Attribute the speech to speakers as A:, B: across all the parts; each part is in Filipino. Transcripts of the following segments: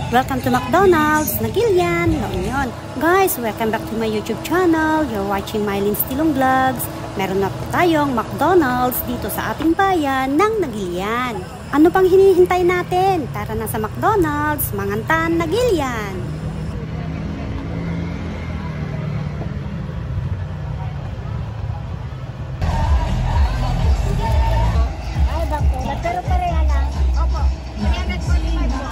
A: Welcome to McDonald's, Nagilian, La Union. Guys, welcome back to my YouTube channel. You're watching Mylene Stilong Vlogs. Meron na po tayong McDonald's dito sa ating bayan ng Nagilian. Ano pang hinihintay natin? Tara na sa McDonald's, Mangantan, Nagilian.
B: Pero pareha lang. Opo. 345.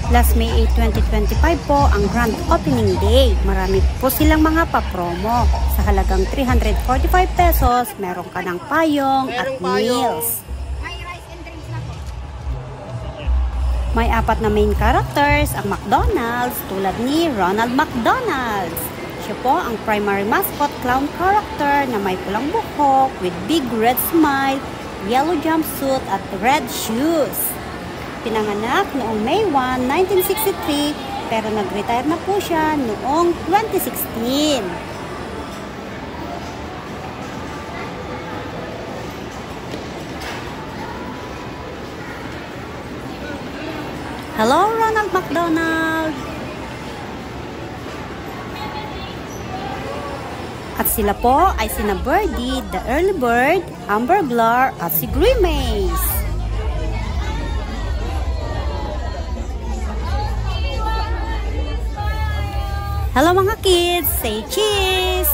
A: Last May 8, 2025 po ang grand opening day. Marami po silang mga pa-promo. Sa halagang 345 pesos, meron ka ng payong at meals.
B: May rice and drinks na po.
A: May 4 na main characters ang McDonald's tulad ni Ronald McDonald's. Siya po ang primary mascot clown character na may pulang buhok with big red smile, yellow jumpsuit at red shoes. Pinanganak noong May 1, 1963 pero nag-retire na po siya noong 2016. Hello, Ronald McDonald! At sila po ay sina Birdie, the Early Bird, Hamburglar at si Grimace. Hello mga kids! Say cheese!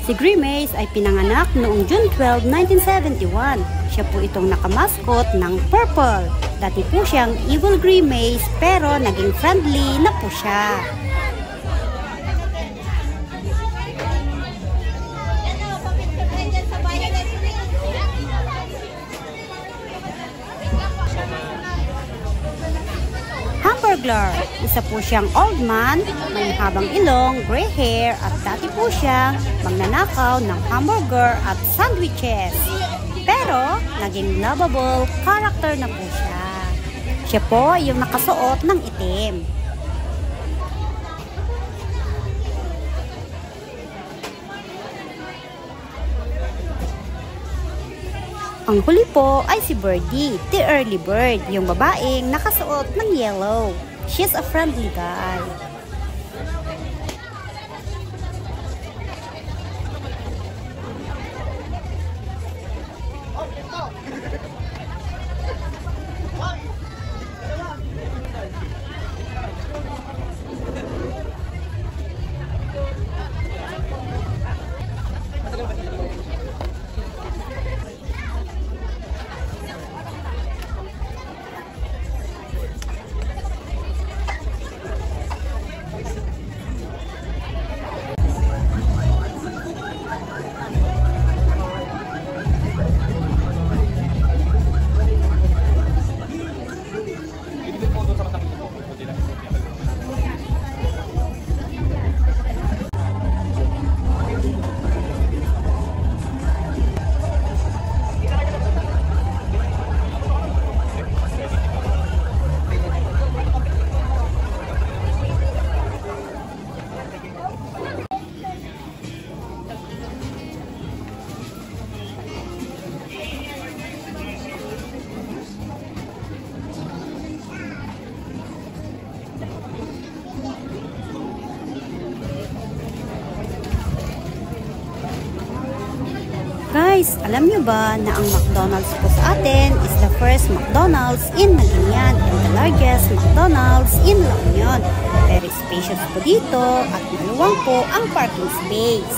A: Si Grimace ay pinanganak noong June 12, 1971. Siya po itong nakamaskot ng purple. Dati po siyang evil Grimace pero naging friendly na po siya. Hamburglar, isa po siyang old man, may habang ilong, gray hair at dati po siyang magnanakaw ng hamburger at sandwiches. Pero naging lovable character na po siya. Siya po yung nakasuot ng itim. Ang huli po ay si Birdie, the Early Bird, yung babaeng nakasuot ng yellow. She's a friendly guy. Guys, alam nyo ba na ang McDonald's po sa atin is the first McDonald's in Nagilian and the largest McDonald's in La Union. Very spacious po dito at maluwang po ang parking space.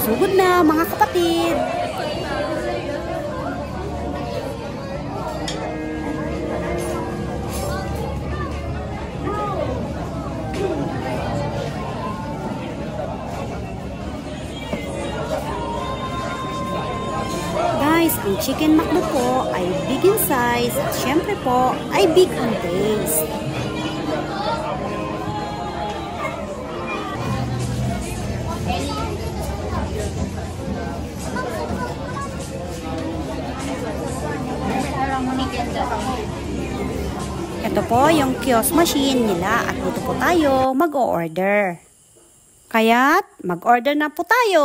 A: Sugod na mga kapatid! Guys, ang Chicken McDo po ay big in size at syempre po ay big on taste. Ito po yung kiosk machine nila at dito po tayo mag-o-order. Kaya't mag-order na po tayo.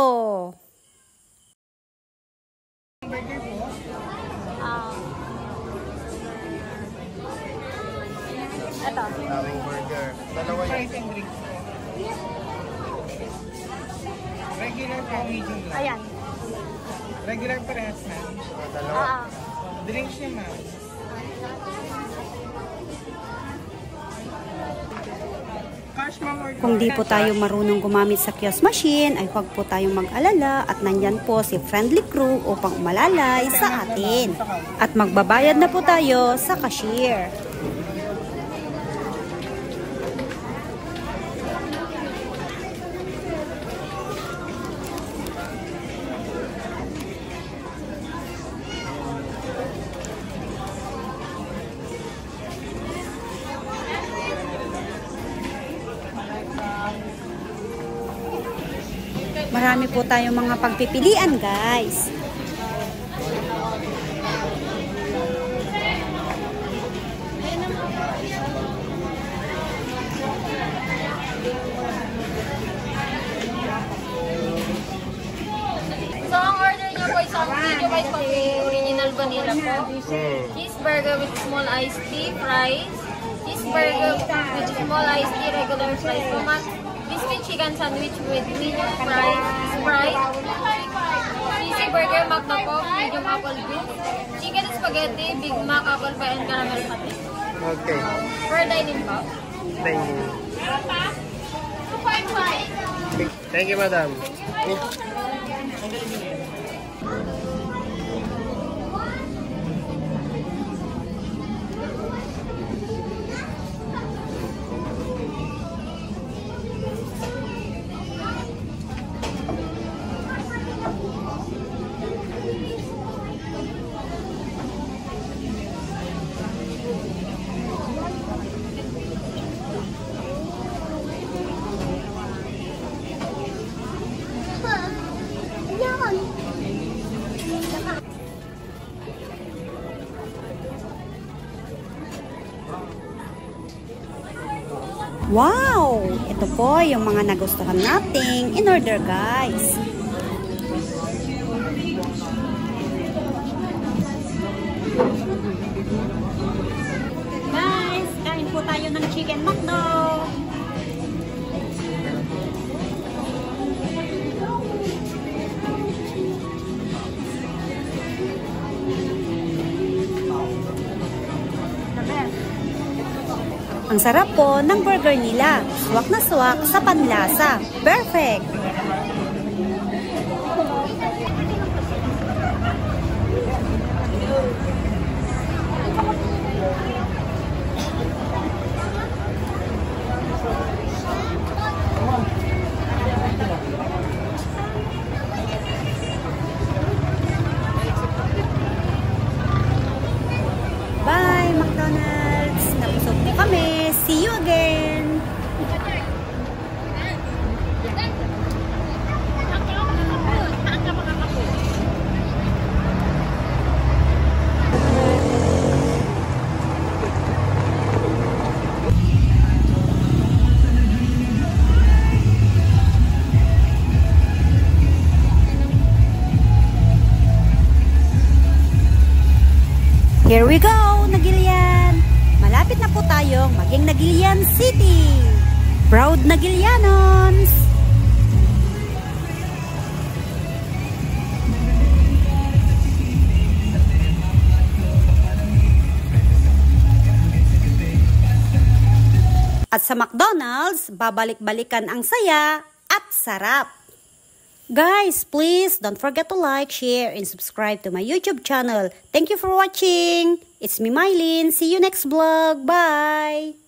B: Ito.
C: Burger. Dalawa yan.
D: Regular po, medium lang.
B: Ayan.
D: Regular parehas na.
C: Dalawa.
D: Drinks niya, ma'am. Cash, ma'am, or
A: Kung di po tayo marunong gumamit sa kiosk machine, ay huwag po tayong mag-alala at nandyan po si friendly crew upang umalalay sa atin. At magbabayad na po tayo sa cashier. Marami po tayong mga pagpipilian, guys.
E: So, ang order niyo po isang medium white coffee, original vanilla po. Cheeseburger with small iced tea, fries. Cheeseburger with small iced tea, regular fries. Tomat, biscuit chicken sandwich with medium fries, Sprite. Cheeseburger, Magna Coke, medium apple juice. Chicken spaghetti, Big Mac, apple pie, and caramel patty.
C: Okay.
E: For dining po.
C: Thank you. Thank you, madam.
A: Wow! Ito po yung mga nagustuhan nating in-order, guys.
B: Guys, kain po tayo ng chicken McDo.
A: Ang sarap po ng burger nila. Swak na swak sa panlasa. Perfect! Bye, McDonald's! Nabusog po kami. See you again! Here we go, Nagilian! Malapit na po tayong maging Nagilian City! Proud Nagilianons! At sa McDonald's, babalik-balikan ang saya at sarap! Guys, please don't forget to like, share, and subscribe to my YouTube channel. Thank you for watching. It's me, Mylene. See you next vlog. Bye!